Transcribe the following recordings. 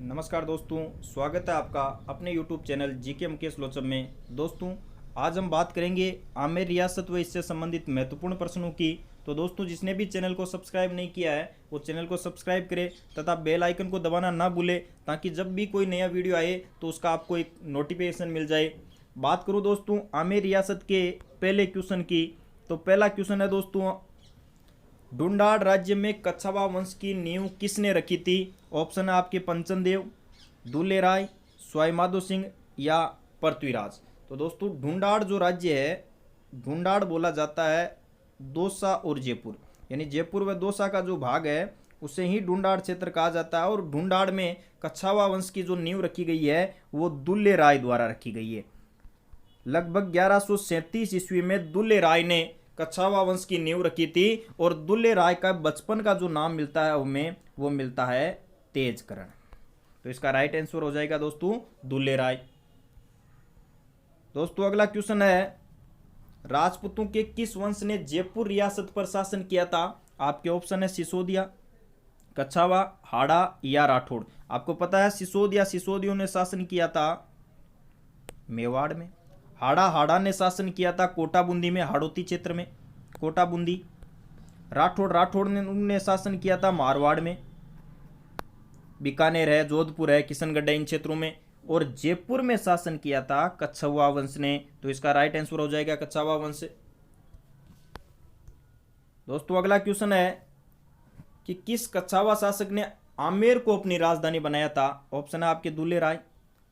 नमस्कार दोस्तों, स्वागत है आपका अपने YouTube चैनल जीके मुकेश लोचन में। दोस्तों, आज हम बात करेंगे आमेर रियासत व इससे संबंधित महत्वपूर्ण प्रश्नों की। तो दोस्तों, जिसने भी चैनल को सब्सक्राइब नहीं किया है वो चैनल को सब्सक्राइब करे तथा बेल आइकन को दबाना ना भूले, ताकि जब भी कोई नया वीडियो आए तो उसका आपको एक नोटिफिकेशन मिल जाए। बात करूँ दोस्तों आमेर रियासत के पहले क्वेश्चन की, तो पहला क्वेश्चन है दोस्तों, ढूंढाड़ राज्य में कच्छावा वंश की नींव किसने रखी थी? ऑप्शन है आपके पंचन देव, दुल्ले राय, स्वाई माधो सिंह या पृथ्वीराज। तो दोस्तों, ढूंढाड़ जो राज्य है, ढूंढाड़ बोला जाता है दौसा और जयपुर, यानी जयपुर व दौसा का जो भाग है उसे ही ढूंढाड़ क्षेत्र कहा जाता है। और ढूंढाड़ में कच्छावा वंश की जो नींव रखी गई है वो दुल्ले राय द्वारा रखी गई है। लगभग 1137 ईस्वी में दुल्ले राय ने कच्छावा वंश की नींव रखी थी। और दुल्ले राय का बचपन का जो नाम मिलता है हमें, वो मिलता है तेजकरण। तो इसका राइट आंसर हो जाएगा दोस्तों दुल्ले राय। दोस्तों, अगला क्वेश्चन है, राजपूतों के किस वंश ने जयपुर रियासत पर शासन किया था? आपके ऑप्शन है सिसोदिया, कच्छावा, हाड़ा या राठौड़। आपको पता है सिसोदियों ने शासन किया था मेवाड़ में। हाड़ा ने शासन किया था कोटा बूंदी में, हाड़ौती क्षेत्र में, कोटा बूंदी। राठौड़ ने शासन किया था मारवाड़ में, बीकानेर है, जोधपुर है, किशनगढ़ है, इन क्षेत्रों में। और जयपुर में शासन किया था कच्छावा वंश ने। तो इसका राइट आंसर हो जाएगा कच्छावा वंश। दोस्तों, अगला क्वेश्चन है कि किस कच्छावा शासक ने आमेर को अपनी राजधानी बनाया था? ऑप्शन है आपके दुल्ले राय,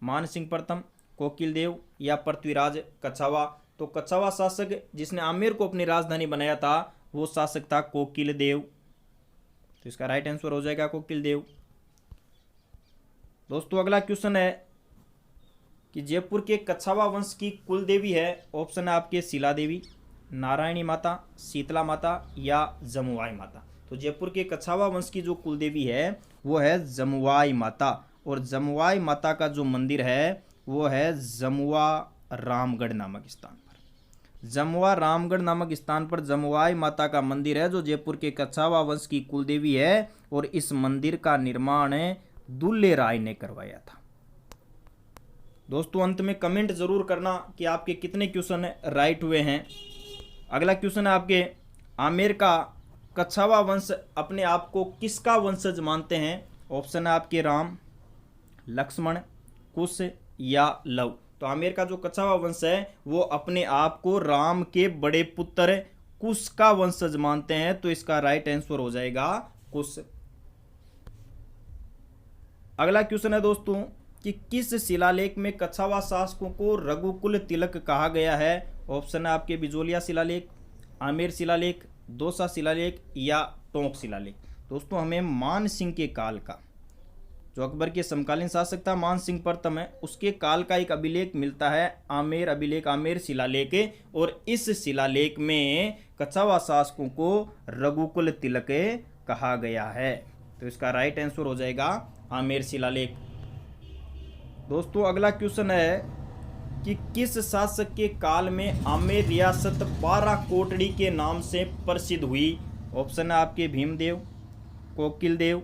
मान सिंह प्रथम, कोकिल देव या पृथ्वीराज कच्छावा। तो कच्छावा शासक जिसने आमेर को अपनी राजधानी बनाया था वो शासक था कोकिल देव। तो इसका राइट आंसर हो जाएगा कोकिल देव। दोस्तों, अगला क्वेश्चन है कि जयपुर के कच्छावा वंश की कुल देवी है। ऑप्शन है आपके शिला देवी, नारायणी माता, शीतला माता या जमुआई माता। तो जयपुर के कच्छावा वंश की जो कुल देवी है वो है जमुआई माता। और जमुआई माता का जो मंदिर है वो है जमुआ रामगढ़ नामक स्थान पर। जमुआ रामगढ़ नामक स्थान पर जमुआई माता का मंदिर है, जो जयपुर के कच्छावा वंश की कुल देवी है। और इस मंदिर का निर्माण दुल्ले राय ने करवाया था। दोस्तों, अंत में कमेंट जरूर करना कि आपके कितने क्वेश्चन राइट हुए हैं। अगला क्वेश्चन है आपके, आमेर का कच्छावा वंश अपने आप को किसका वंशज मानते हैं? ऑप्शन है आपके राम, लक्ष्मण, कुश या लव। तो आमेर का जो कच्छावा वंश है वो अपने आप को राम के बड़े पुत्र कुश का वंशज मानते हैं। तो इसका राइट आंसर हो जाएगा कुश। अगला क्वेश्चन है दोस्तों कि किस शिलालेख में कच्छावा शासकों को रघुकुल तिलक कहा गया है? ऑप्शन है आपके बिजोलिया शिलालेख, आमेर शिलालेख, दौसा शिलालेख या टोंक शिलालेख। दोस्तों, हमें मान सिंह के काल का, जो अकबर के समकालीन शासक था मान सिंह प्रथम है, उसके काल का एक अभिलेख मिलता है, आमेर अभिलेख, आमेर शिलालेख। और इस शिलालेख में कच्छावा शासकों को रघुकुल तिलक कहा गया है। तो इसका राइट आंसर हो जाएगा आमेर शिलालेख। दोस्तों, अगला क्वेश्चन है कि किस शासक के काल में आमेर रियासत 12 कोटड़ी के नाम से प्रसिद्ध हुई? ऑप्शन है आपके भीमदेव, कोकिल देव,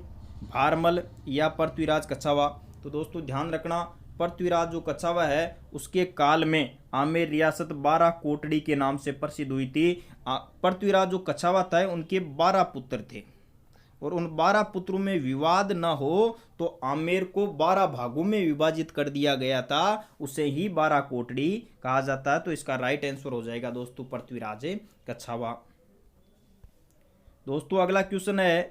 भारमल या पृथ्वीराज कच्छावा। तो दोस्तों, ध्यान रखना, पृथ्वीराज जो कच्छावा है उसके काल में आमेर रियासत 12 कोटड़ी के नाम से प्रसिद्ध हुई थी। पृथ्वीराज जो कच्छावा था उनके 12 पुत्र थे, और उन 12 पुत्रों में विवाद न हो तो आमेर को 12 भागों में विभाजित कर दिया गया था, उसे ही 12 कोटड़ी कहा जाता है। तो इसका राइट आंसर हो जाएगा दोस्तों पृथ्वीराज कच्छावा। दोस्तों, अगला क्वेश्चन है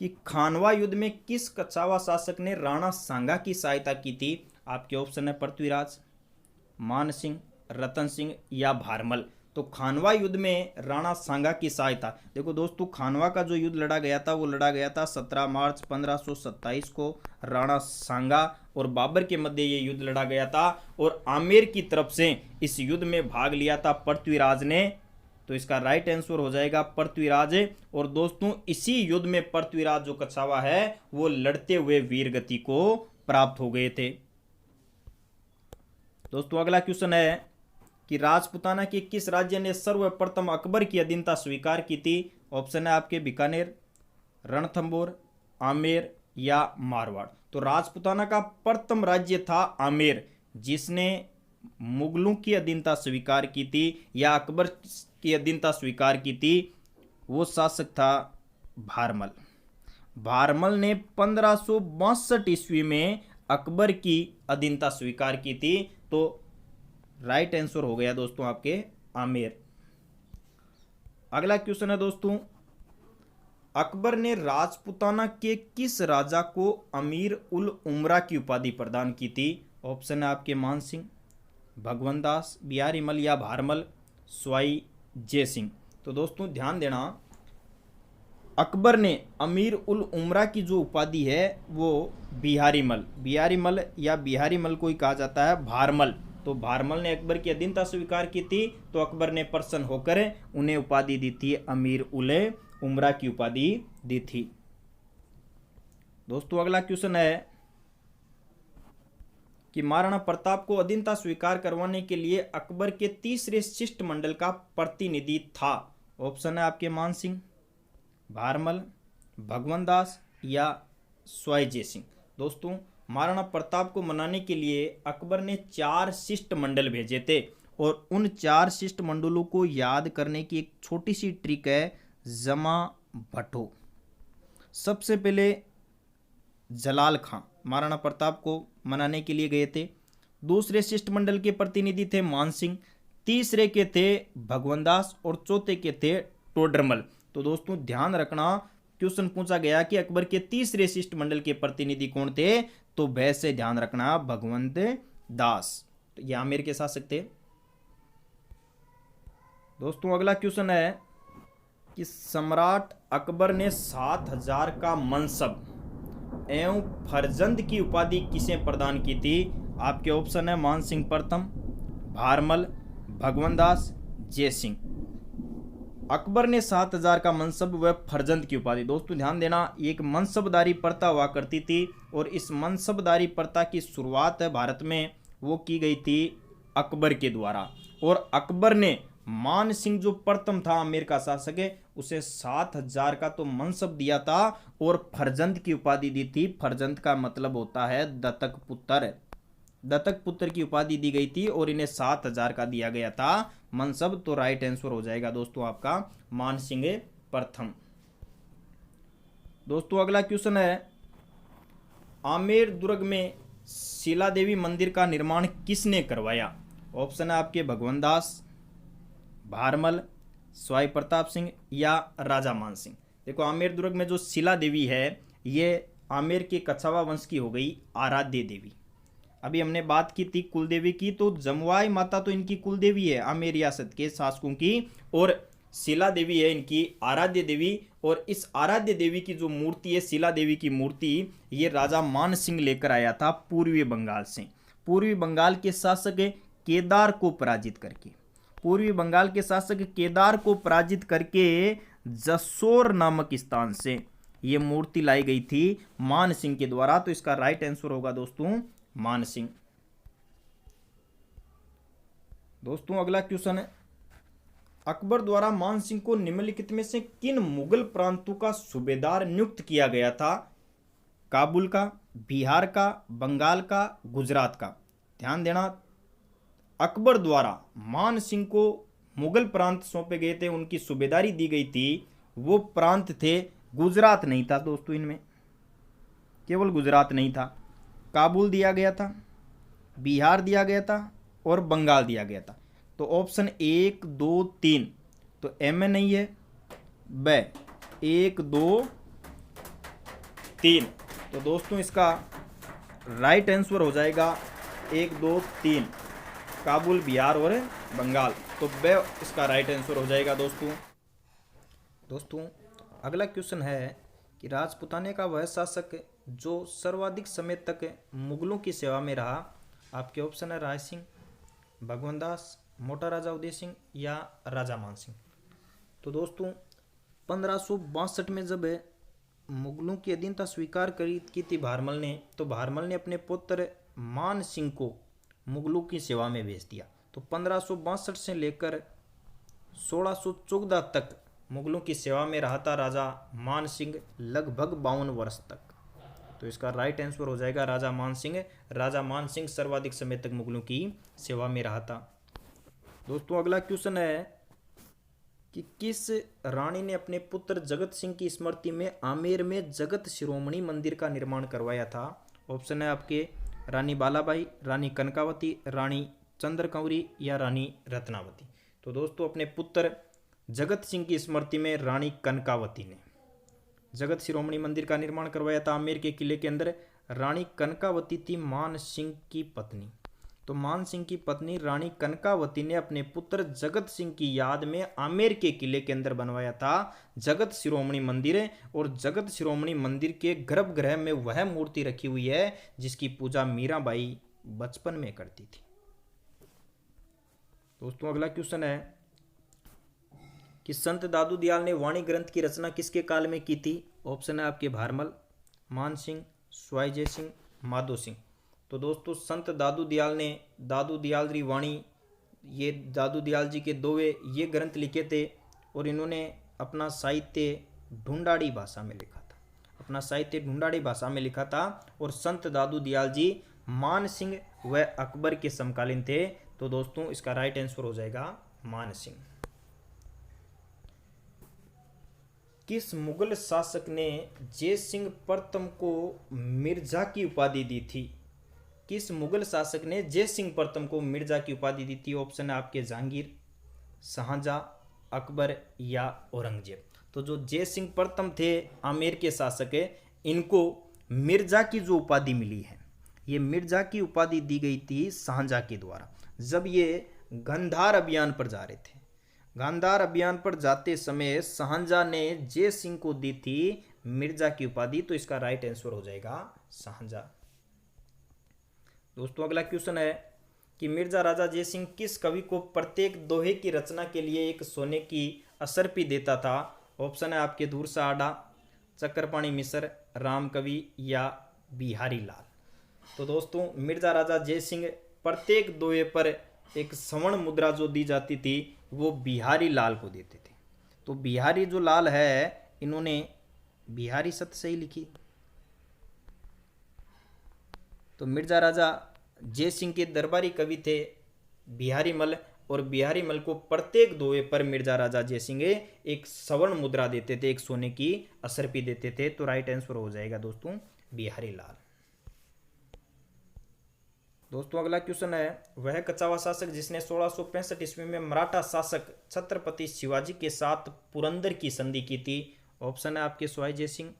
कि खानवा युद्ध में किस कच्छावा शासक ने राणा सांगा की सहायता की थी? आपके ऑप्शन है पृथ्वीराज, मान सिंह, रतन सिंह या भारमल। तो खानवा युद्ध में राणा सांगा की सहायता, देखो दोस्तों, खानवा का जो युद्ध लड़ा गया था वो लड़ा गया था 17 मार्च 1527 को राणा सांगा और बाबर के मध्य ये युद्ध लड़ा गया था। और आमेर की तरफ से इस युद्ध में भाग लिया था पृथ्वीराज ने। तो इसका राइट आंसर हो जाएगा पृथ्वीराज। और दोस्तों, इसी युद्ध में पृथ्वीराज जो कच्छावा है वो लड़ते हुए वीर गति को प्राप्त हो गए थे। दोस्तों, अगला क्वेश्चन है कि राजपुताना के किस राज्य ने सर्वप्रथम अकबर की अधीनता स्वीकार की थी? ऑप्शन है आपके बीकानेर, रणथंबोर, आमेर या मारवाड़। तो तो राजपूताना का प्रथम राज्य था आमेर, जिसने मुगलों की अधीनता स्वीकार की थी या अकबर की अधीनता स्वीकार की थी। वो शासक था भारमल। भारमल ने 1562 ईस्वी में अकबर की अधीनता स्वीकार की थी। तो राइट आंसर हो गया दोस्तों आपके आमेर। अगला क्वेश्चन है दोस्तों, अकबर ने राजपूताना के किस राजा को अमीर उल उमरा की उपाधि प्रदान की थी? ऑप्शन है आपके मान सिंह, भगवंत दास, बिहारी मल या भारमल, स्वाई जय सिंह। तो दोस्तों ध्यान देना, अकबर ने अमीर उल उमरा की जो उपाधि है वो बिहारी मल या बिहारी मल को ही कहा जाता है भारमल। तो भारमल ने अकबर की अधीनता स्वीकार की थी, तो अकबर ने प्रसन्न होकर उन्हें उपाधि दी थी, अमीर उल उमरा की उपाधि दी थी। दोस्तों अगला क्वेश्चन है कि महाराणा प्रताप को अधीनता स्वीकार करवाने के लिए अकबर के तीसरे शिष्टमंडल का प्रतिनिधि था। ऑप्शन है आपके मान सिंह, भारमल, भगवंत दास या स्वाई जय सिंह। दोस्तों महाराणा प्रताप को मनाने के लिए अकबर ने 4 शिष्टमंडल भेजे थे, और उन 4 शिष्टमंडलों को याद करने की एक छोटी सी ट्रिक है, जमा भट्टो। सबसे पहले जलाल खां महाराणा प्रताप को मनाने के लिए गए थे, दूसरे शिष्टमंडल के प्रतिनिधि थे मान सिंह, तीसरे के थे भगवंत दास और चौथे के थे टोडरमल। तो दोस्तों ध्यान रखना, क्वेश्चन पूछा गया कि अकबर के तीसरे शिष्टमंडल के प्रतिनिधि कौन थे, तो भय से ध्यान रखना भगवंत दास, तो ये आमेर के शासक थे। दोस्तों अगला क्वेश्चन है कि सम्राट अकबर ने 7000 का मनसब एवं फरजंद की उपाधि किसे प्रदान की थी? आपके ऑप्शन है मान सिंह प्रथम, भारमल, भगवंत दास, जय सिंह। अकबर ने 7000 का मनसब व फरजंद की उपाधि, दोस्तों ध्यान देना, एक मनसबदारी प्रथा हुआ करती थी, और इस मनसबदारी प्रथा की शुरुआत भारत में वो की गई थी अकबर के द्वारा। और अकबर ने मान सिंह जो प्रथम था आमेर का शासक है, उसे 7000 का तो मनसब दिया था और फरजंद की उपाधि दी थी। फरजंद का मतलब होता है दत्तक पुत्र, दत्तक पुत्र की उपाधि दी गई थी और इन्हें 7000 का दिया गया था मनसब। तो राइट आंसर हो जाएगा दोस्तों आपका मान सिंह प्रथम। दोस्तों अगला क्वेश्चन है, आमेर दुर्ग में शिला देवी मंदिर का निर्माण किसने करवाया? ऑप्शन है आपके भगवंत दास, भारमल, स्वाई प्रताप सिंह या राजा मान सिंह। देखो आमेर दुर्ग में जो शिला देवी है ये आमेर के कछावा वंश की हो गई आराध्य देवी। अभी हमने बात की थी कुल देवी की, तो जमुआई माता तो इनकी कुल देवी है आमेर रियासत के शासकों की, और शिला देवी है इनकी आराध्य देवी। और इस आराध्य देवी की जो मूर्ति है, शिला देवी की मूर्ति, ये राजा मान सिंह लेकर आया था पूर्वी बंगाल से। पूर्वी बंगाल के शासक केदार को पराजित करके, पूर्वी बंगाल के शासक केदार को पराजित करके जसोर नामक स्थान से ये मूर्ति लाई गई थी मान सिंह के द्वारा। तो इसका राइट आंसर होगा दोस्तों मान सिंह। दोस्तों अगला क्वेश्चन है, अकबर द्वारा मान सिंह को निम्नलिखित में से किन मुगल प्रांतों का सूबेदार नियुक्त किया गया था? काबुल का, बिहार का, बंगाल का, गुजरात का। ध्यान देना, अकबर द्वारा मान सिंह को मुगल प्रांत सौंपे गए थे, उनकी सूबेदारी दी गई थी, वो प्रांत थे, गुजरात नहीं था दोस्तों, इनमें केवल गुजरात नहीं था, काबुल दिया गया था, बिहार दिया गया था और बंगाल दिया गया था। तो ऑप्शन 1 2 3 तो एम में नहीं है, ब 1 2 3। तो दोस्तों इसका राइट आंसर हो जाएगा 1 2 3, काबुल, बिहार और बंगाल। तो ब इसका राइट आंसर हो जाएगा दोस्तों अगला क्वेश्चन है कि राजपूताने का वह शासक जो सर्वाधिक समय तक मुगलों की सेवा में रहा। आपके ऑप्शन है राय सिंह, भगवंत दास, मोटा राजा उदय सिंह या राजा मान सिंह। तो दोस्तों 1562 में जब मुगलों की अधीनता स्वीकार की थी भारमल ने, तो भारमल ने अपने पुत्र मान सिंह को मुगलों की सेवा में भेज दिया। तो 1562 से लेकर 1614 तक मुगलों की सेवा में रहा था राजा मान सिंह, लगभग 52 वर्ष तक। तो इसका राइट आंसर हो जाएगा राजा मान सिंह। राजा मान सिंह सर्वाधिक समय तक मुगलों की सेवा में रहा था। दोस्तों अगला क्वेश्चन है कि किस रानी ने अपने पुत्र जगत सिंह की स्मृति में आमेर में जगत शिरोमणि मंदिर का निर्माण करवाया था? ऑप्शन है आपके रानी बालाबाई, रानी कनकावती, रानी चंद्रकौरी या रानी रत्नावती। तो दोस्तों अपने पुत्र जगत सिंह की स्मृति में रानी कनकावती ने जगत शिरोमणि मंदिर का निर्माण करवाया था आमेर के किले के अंदर। रानी कनकावती थी मान सिंह की पत्नी। तो मान सिंह की पत्नी रानी कनकावती ने अपने पुत्र जगत सिंह की याद में आमेर के किले के अंदर बनवाया था जगत शिरोमणि मंदिर। और जगत शिरोमणि मंदिर के गर्भगृह में वह मूर्ति रखी हुई है जिसकी पूजा मीराबाई बचपन में करती थी। दोस्तों अगला क्वेश्चन है कि संत दादू दयाल ने वाणी ग्रंथ की रचना किसके काल में की थी? ऑप्शन है आपके भारमल, मान सिंह, स्वाई जय सिंह, माधो सिंह। तो दोस्तों संत दादू दयाल ने दादू दयाल री वाणी, ये दादू दयाल जी के दोवे ये ग्रंथ लिखे थे और इन्होंने अपना साहित्य ढूंढाड़ी भाषा में लिखा था। अपना साहित्य ढूंढाड़ी भाषा में लिखा था। और संत दादू दयाल जी मान सिंह व अकबर के समकालीन थे। तो दोस्तों इसका राइट आंसर हो जाएगा मान सिंह। किस मुगल शासक ने जय सिंह प्रथम को मिर्जा की उपाधि दी थी? किस मुगल शासक ने जय सिंह प्रथम को मिर्जा की उपाधि दी थी? ऑप्शन है आपके जहांगीर, शाहजहां, अकबर या औरंगजेब। तो जो जय सिंह प्रथम थे आमेर के शासक है, इनको मिर्जा की जो उपाधि मिली है, ये मिर्जा की उपाधि दी गई थी शाहजहां के द्वारा जब ये गांधार अभियान पर जा रहे थे। गांधार अभियान पर जाते समय शाहजहां ने जय सिंह को दी थी मिर्जा की उपाधि। तो इसका राइट आंसर हो जाएगा शाहजहां। दोस्तों अगला क्वेश्चन है कि मिर्जा राजा जय सिंह किस कवि को प्रत्येक दोहे की रचना के लिए एक सोने की असरपी देता था? ऑप्शन है आपके धूरसा आडा, चक्रपाणी मिश्र, राम कवि या बिहारी लाल। तो दोस्तों मिर्जा राजा जय सिंह प्रत्येक दोहे पर एक स्वर्ण मुद्रा जो दी जाती थी वो बिहारी लाल को देते थे। तो बिहारी जो लाल है इन्होंने बिहारी सत से ही लिखी। तो मिर्जा राजा जय सिंह के दरबारी कवि थे बिहारी मल, और बिहारी मल को प्रत्येक दोहे पर मिर्जा राजा जय सिंह एक स्वर्ण मुद्रा देते थे, एक सोने की असरपी देते थे। तो राइट आंसर हो जाएगा दोस्तों बिहारी लाल। दोस्तों अगला क्वेश्चन है वह कछावा शासक जिसने 1665 ईस्वी में मराठा शासक छत्रपति शिवाजी के साथ पुरंदर की संधि की थी? ऑप्शन है आपके स्वाई जय सिंह,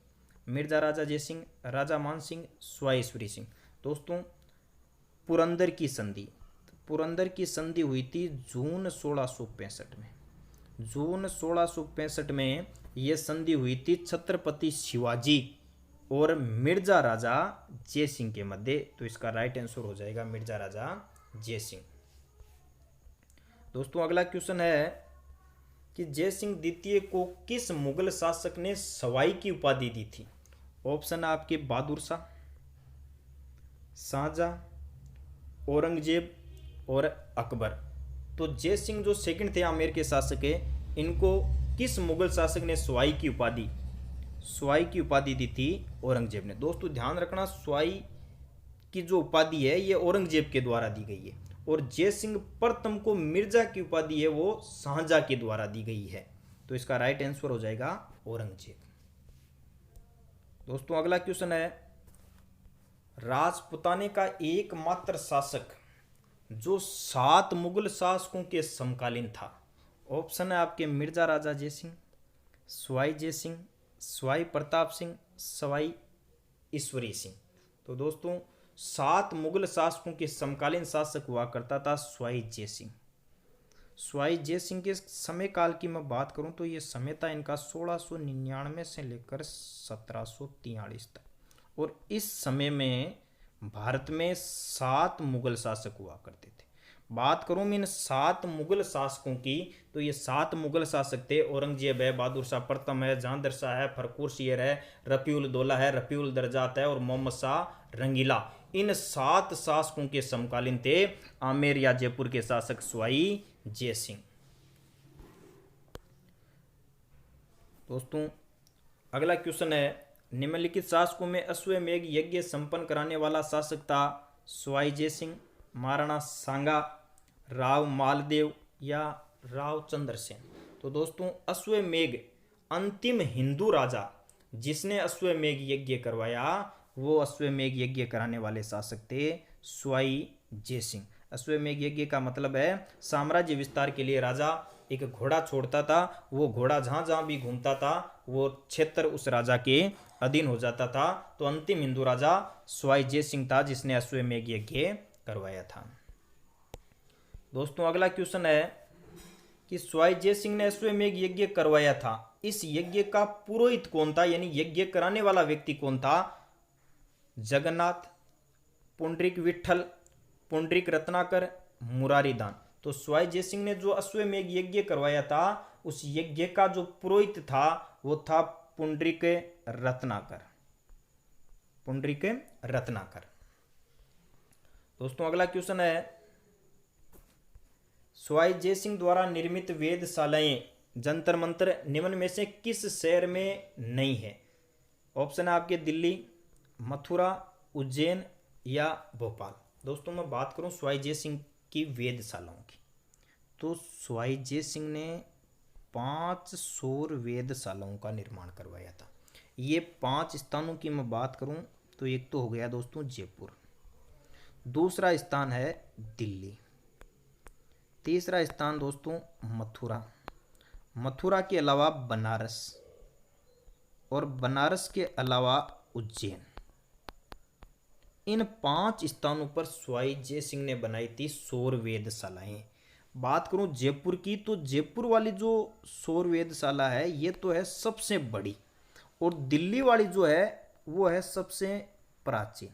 मिर्जा राजा जय सिंह, राजा मान सिंह, स्वाईश्वरी सिंह। दोस्तों पुरंदर की संधि हुई थी जून 1665 में। जून 1665 में यह संधि हुई थी छत्रपति शिवाजी और मिर्जा राजा जय सिंह के मध्य। तो इसका राइट आंसर हो जाएगा मिर्जा राजा जय सिंह। दोस्तों अगला क्वेश्चन है कि जय सिंह द्वितीय को किस मुगल शासक ने सवाई की उपाधि दी थी? ऑप्शन है आपके बहादुर शाह, शाहजहां, औरंगजेब और अकबर। तो जय सिंह जो सेकंड थे आमेर के शासक है, इनको किस मुगल शासक ने सवाई की उपाधि दी थी? औरंगजेब ने। दोस्तों ध्यान रखना सवाई की जो उपाधि है ये औरंगजेब के द्वारा दी गई है, और जय सिंह प्रथम को मिर्जा की उपाधि है वो शाहजहां के द्वारा दी गई है। तो इसका राइट आंसर हो जाएगा औरंगजेब। दोस्तों अगला क्वेश्चन है राजपुताने का एकमात्र शासक जो 7 मुगल शासकों के समकालीन था। ऑप्शन है आपके मिर्जा राजा जय सिंह, स्वाई जय सिंह, स्वाई प्रताप सिंह, स्वाई ईश्वरी सिंह। तो दोस्तों 7 मुगल शासकों के समकालीन शासक हुआ करता था स्वाई जय सिंह। स्वाई जय सिंह के समय काल की मैं बात करूं तो ये समय था इनका 1699 से लेकर 1743 तक, और इस समय में भारत में 7 मुगल शासक हुआ करते थे। बात करूं मैं इन 7 मुगल शासकों की तो ये 7 मुगल शासक थे। औरंगजेब है, बहादुर शाह प्रथम है, जहांदर शाह है, फरखुर शेर है, रफीउल दौला है, रफीउल दरजात है और मोहम्मद शाह रंगीला। इन 7 शासकों के समकालीन थे आमेर या जयपुर के शासक स्वाई जय सिंह। दोस्तों अगला क्वेश्चन है निम्नलिखित शासकों में अश्वमेध यज्ञ संपन्न कराने वाला शासक था सवाई जय सिंह, महाराणा सांगा, राव मालदेव या राव चंद्रसेन। तो दोस्तों अश्वमेध अंतिम हिंदू राजा जिसने अश्वमेध यज्ञ करवाया वो अश्वमेध यज्ञ कराने वाले शासक थे सवाई जय सिंह। अश्वमेध यज्ञ का मतलब है साम्राज्य विस्तार के लिए राजा एक घोड़ा छोड़ता था, वो घोड़ा जहाँ जहाँ भी घूमता था वो क्षेत्र उस राजा के अधीन हो जाता था। तो अंतिम हिंदू राजा सवाई जय सिंह था जिसने अश्वमेध यज्ञ करवाया था। दोस्तों अगला क्वेश्चन है कि सवाई जय सिंह ने अश्वमेध यज्ञ करवाया था, इस यज्ञ का पुरोहित कौन था, यानी यज्ञ कराने वाला व्यक्ति कौन था? जगन्नाथ, पुंडरीक विठल, पुंडरीक रत्नाकर, मुरारी दान। तो सवाई जय सिंह ने जो अश्वमेध यज्ञ करवाया था उस यज्ञ का जो पुरोहित था वो था पुंडरीक रत्नाकर, पुंडरीक रत्नाकर। दोस्तों अगला क्वेश्चन है सवाई जय सिंह द्वारा निर्मित वेधशालाएं जंतर मंतर निम्न में से किस शहर में नहीं है? ऑप्शन है आपके दिल्ली, मथुरा, उज्जैन या भोपाल। दोस्तों मैं बात करूं सवाई जय सिंह की वेधशालाओं की, तो सवाई जय सिंह ने 5 सौर वेधशालाओं का निर्माण करवाया था। ये 5 स्थानों की मैं बात करूं तो एक तो हो गया दोस्तों जयपुर, दूसरा स्थान है दिल्ली, तीसरा स्थान दोस्तों मथुरा, मथुरा के अलावा बनारस और बनारस के अलावा उज्जैन। इन 5 स्थानों पर सवाई जय सिंह ने बनाई थी सौर वेधशालाएं। बात करूं जयपुर की तो जयपुर वाली जो सौर वेधशाला है ये तो है सबसे बड़ी, और दिल्ली वाली जो है वो है सबसे प्राचीन।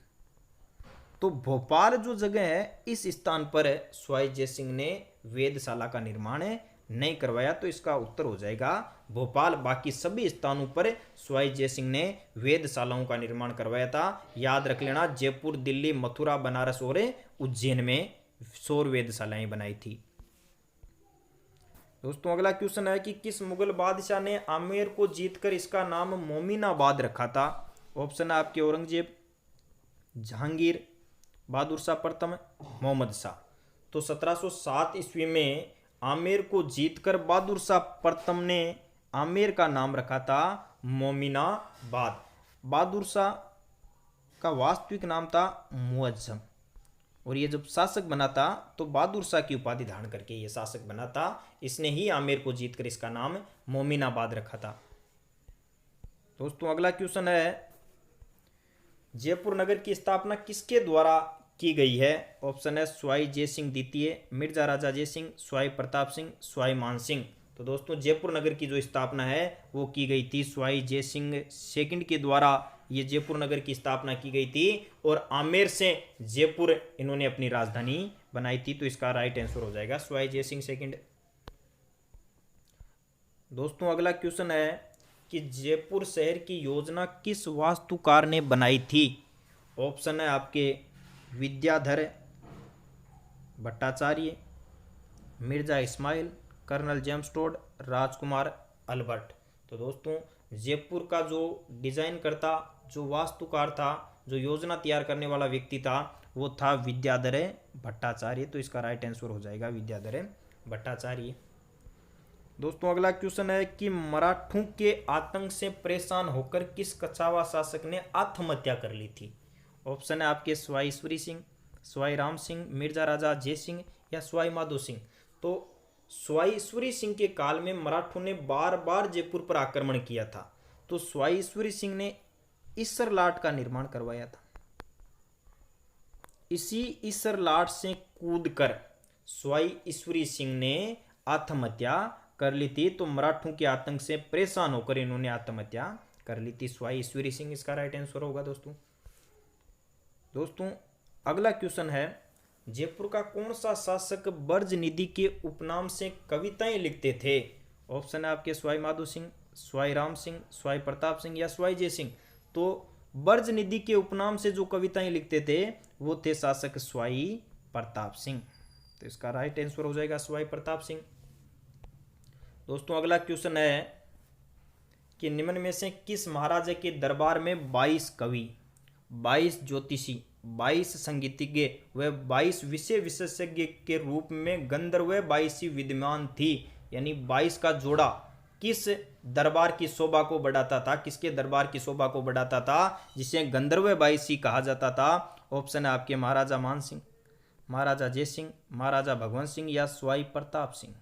तो भोपाल जो जगह है इस स्थान पर सवाई जय सिंह ने वेधशाला का निर्माण नहीं करवाया, तो इसका उत्तर हो जाएगा भोपाल। बाकी सभी स्थानों पर सवाई जय सिंह ने वेधशालाओं का निर्माण करवाया था। याद रख लेना जयपुर, दिल्ली, मथुरा, बनारस और उज्जैन में सौर वेधशालाएं बनाई थी। दोस्तों अगला क्वेश्चन है कि किस मुगल बादशाह ने आमेर को जीतकर इसका नाम मोमिनाबाद रखा था? ऑप्शन है आपके औरंगजेब, जहांगीर, बहादुर शाह प्रथम, मोहम्मद शाह। तो 1707 ईस्वी में आमेर को जीतकर बहादुर शाह प्रथम ने आमेर का नाम रखा था मोमिनाबाद। बहादुर शाह का वास्तविक नाम था मुअज्जम, और ये जब शासक बना था तो बहादुर शाह की उपाधि धारण करके ये शासक बना था। इसने ही आमेर को जीतकर इसका नाम मोमिनाबाद रखा था। दोस्तों अगला क्वेश्चन है जयपुर नगर की स्थापना किसके द्वारा की गई है? ऑप्शन है सवाई जय सिंह द्वितीय, मिर्जा राजा जय सिंह, सवाई प्रताप सिंह, सवाई मान सिंह। तो दोस्तों जयपुर नगर की जो स्थापना है वो की गई थी सवाई जय सिंह सेकंड के द्वारा। ये जयपुर नगर की स्थापना की गई थी और आमेर से जयपुर इन्होंने अपनी राजधानी बनाई थी। तो इसका राइट आंसर हो जाएगा सवाई जय सिंह सेकंड। दोस्तों अगला क्वेश्चन है कि जयपुर शहर की योजना किस वास्तुकार ने बनाई थी? ऑप्शन है आपके Vidyadhar Bhattacharya, Mirza Ismail, colonel James Tod, राजकुमार अल्बर्ट। तो दोस्तों जयपुर का जो डिजाइन करता, जो वास्तुकार था, जो योजना तैयार करने वाला व्यक्ति था वो था विद्याधर भट्टाचार्य। तो इसका राइट आंसर हो जाएगा विद्याधर भट्टाचार्य। दोस्तों अगला क्वेश्चन है कि मराठों के आतंक से परेशान होकर किस कछावा शासक ने आत्महत्या कर ली थी? ऑप्शन है आपके सवाई ईश्वरी सिंह, सवाई राम सिंह, मिर्जा राजा जय सिंह या सवाई माधो सिंह। तो सवाई ईश्वरी सिंह के काल में मराठों ने बार बार जयपुर पर आक्रमण किया था, तो सवाई ईश्वरी सिंह ने ईसर लाट का निर्माण करवाया था। इसी ईसर लाट से कूदकर सवाई ईश्वरी सिंह ने आत्महत्या कर ली थी। तो मराठों के आतंक से परेशान होकर इन्होंने आत्महत्या कर ली थी। सवाई ईश्वरी सिंह इसका राइट आंसर होगा दोस्तों अगला क्वेश्चन है जयपुर का कौन सा शासक बर्ज निधि के उपनाम से कविताएं लिखते थे? ऑप्शन है आपके सवाई माधो सिंह, सवाई राम सिंह, सवाई प्रताप सिंह या सवाई जय सिंह। तो बर्ज निधि के उपनाम से जो कविताएं लिखते थे वो थे शासक सवाई प्रताप सिंह। तो इसका राइट आंसर हो जाएगा सवाई प्रताप सिंह। दोस्तों अगला क्वेश्चन है कि निम्न में से किस महाराजा के दरबार में 22 कवि, 22 ज्योतिषी, 22 संगीतज्ञ व 22 विषय विशेषज्ञ के रूप में गंधर्व 22 विद्यमान थी, यानी 22 का जोड़ा किस दरबार की शोभा को बढ़ाता था, किसके दरबार की शोभा को बढ़ाता था, जिसे गंधर्व 22 कहा जाता था। ऑप्शन है आपके महाराजा मान सिंह, महाराजा जय सिंह, महाराजा भगवंत सिंह या स्वाई प्रताप सिंह।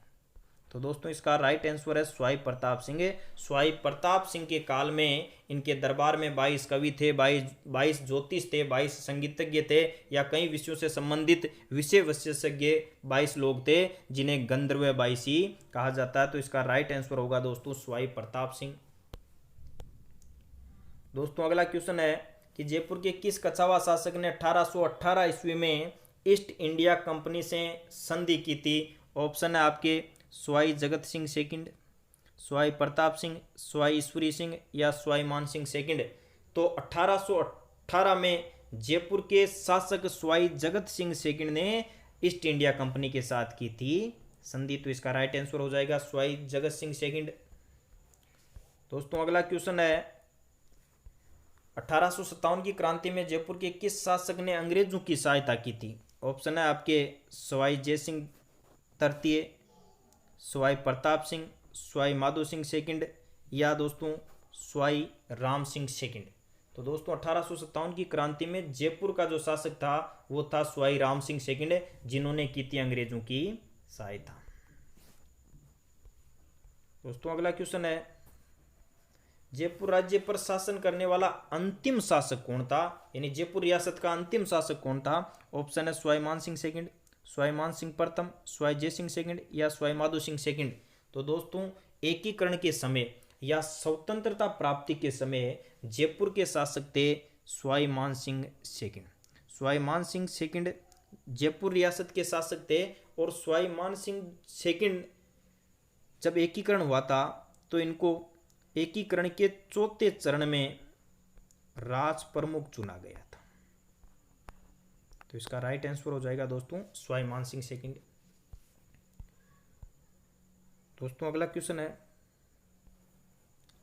तो दोस्तों इसका राइट आंसर है स्वाई प्रताप सिंह। स्वाई प्रताप सिंह के काल में इनके दरबार में 22 कवि थे, 22 ज्योतिष थे, 22 संगीतज्ञ थे, या कई विषयों से संबंधित विषय विशेषज्ञ 22 लोग थे, जिन्हें गंधर्व 22 कहा जाता है। तो इसका राइट आंसर होगा दोस्तों स्वाई प्रताप सिंह। दोस्तों अगला क्वेश्चन है कि जयपुर के किस कछावा शासक ने 1818 ईस्वी में ईस्ट इंडिया कंपनी से संधि की थी। ऑप्शन है आपके स्वाई जगत सिंह सेकंड, स्वाई प्रताप सिंह, स्वाई ईश्वरी सिंह या स्वाई मान सिंह सेकंड। तो 1818 में जयपुर के शासक स्वाई जगत सिंह सेकंड ने ईस्ट इंडिया कंपनी के साथ की थी संधि। तो इसका राइट आंसर हो जाएगा स्वाई जगत सिंह सेकंड। दोस्तों अगला क्वेश्चन है 1857 की क्रांति में जयपुर के किस शासक ने अंग्रेजों की सहायता की थी। ऑप्शन है आपके स्वाई जय सिंह तृतीय, स्वाई प्रताप सिंह, स्वाई माधो सिंह सेकंड या दोस्तों स्वाई राम सिंह सेकंड। तो दोस्तों 1857 की क्रांति में जयपुर का जो शासक था वो था स्वाई राम सिंह सेकंड, जिन्होंने की थी अंग्रेजों की सहायता। दोस्तों अगला क्वेश्चन है जयपुर राज्य पर शासन करने वाला अंतिम शासक कौन था, यानी जयपुर रियासत का अंतिम शासक कौन था। ऑप्शन है स्वाई मान सिंह सेकंड, स्वाई मान सिंह प्रथम, स्वाई जय सिंह सेकंड या स्वाई माधो सिंह सेकंड। तो दोस्तों एकीकरण के समय या स्वतंत्रता प्राप्ति के समय जयपुर के शासक थे स्वाई मान सिंह सेकंड। स्वाई मान सिंह सेकंड जयपुर रियासत के शासक थे, और स्वाई मान सिंह सेकंड जब एकीकरण हुआ था तो इनको एकीकरण के चौथे चरण में राज प्रमुख चुना गया था। तो इसका राइट आंसर हो जाएगा दोस्तों स्वाई मान सिंह सेकंड। दोस्तों अगला क्वेश्चन है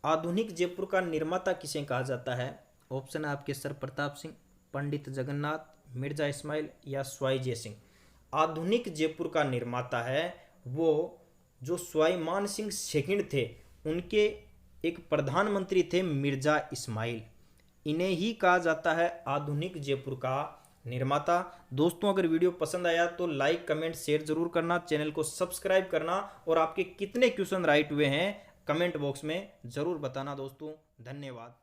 आधुनिक जयपुर का निर्माता किसे कहा जाता है। ऑप्शन है आपके सर प्रताप सिंह, पंडित जगन्नाथ, मिर्जा इस्माइल या स्वाई जय सिंह। आधुनिक जयपुर का निर्माता है वो जो स्वाई मान सिंह सेकंड थे, उनके एक प्रधानमंत्री थे मिर्जा इस्माइल। इन्हें ही कहा जाता है आधुनिक जयपुर का निर्माता। दोस्तों अगर वीडियो पसंद आया तो लाइक कमेंट शेयर जरूर करना, चैनल को सब्सक्राइब करना, और आपके कितने क्वेश्चन राइट हुए हैं कमेंट बॉक्स में जरूर बताना दोस्तों। धन्यवाद।